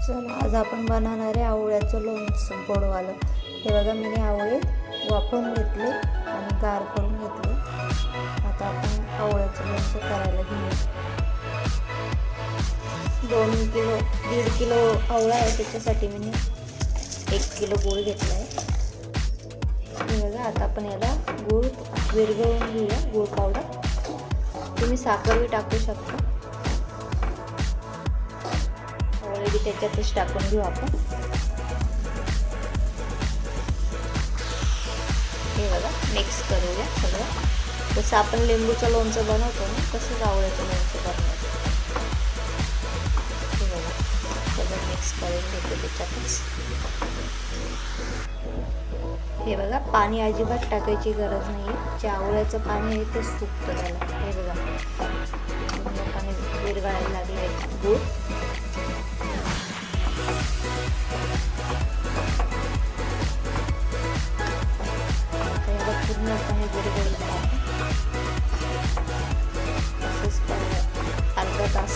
चला आज आपण बनवणार आहे आवळ्याचं लोणचं गोडवालं. हे बघा मी आवळे वाफवून घेतले आणि गार करून घेतले. आता आपण आवळ्याचं लोणचं करायला घेऊ. 1.5 किलो आवळा आहे, त्याच्यासाठी मी 1 किलो गूळ घेतला आहे. हे बघा आता आपण याला गूळ विरघळवून घेऊया. गूळ पावडर, तुम्ही साखरही टाकू शकता. आवळे त्याच्यातच टाकून घेऊ आपण. हे बघा मिक्स करूया सगळं. जसं आपण लिंबूचं लोणचं बनवतो ना तसंच आवळ्याचं लोणचं बनवायचं. हे बघा सगळं मिक्स करून घेतो त्याच्यातच. हे बघा पाणी अजिबात टाकायची गरज नाही आहे. जे आवळ्याचं पाणी आहे ते सुकतं त्याला. हे बघा पाणी विरघळायला लागले गूळ. पूर्णपणे विरघळून तसंच अर्धा तास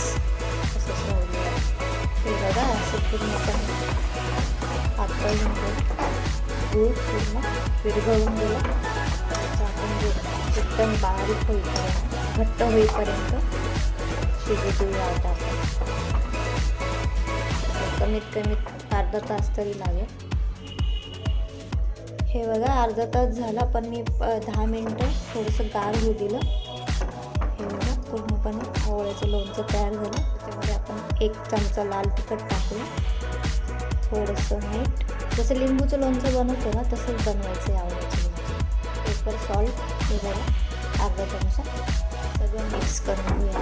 तसंच राहूया. हे बघा असं पूर्णपणे पातळ गूळ पूर्ण विरघळून गेलं. आपण एकदम बारीक होईपर्यंत घट्ट होईपर्यंत शिजू देऊया. आता कमीत कमी अर्धा तास तरी लागेल. हे बघा अर्धा तास झाला, पण मी 10 मिनटं थोडंसं गार होऊ दिलं. हे बघा पूर्णपणे आवळ्याचं लोणचं तयार झालं. त्याच्यामध्ये आपण 1 चमचा लाल तिखट टाकूया, थोडंसं मीठ. जसं लिंबूचं लोणचं बनवतो ना तसंच बनवायचं आहे आवळ्याचं लोणचं. पेपर सॉल्ट हे बघा अर्धा चमचा. सगळं मिक्स करून घेऊया.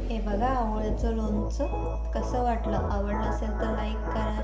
हे बघा आवळ्याचं लोणचं कसं वाटलं. आवडलं असेल तर लाईक करा,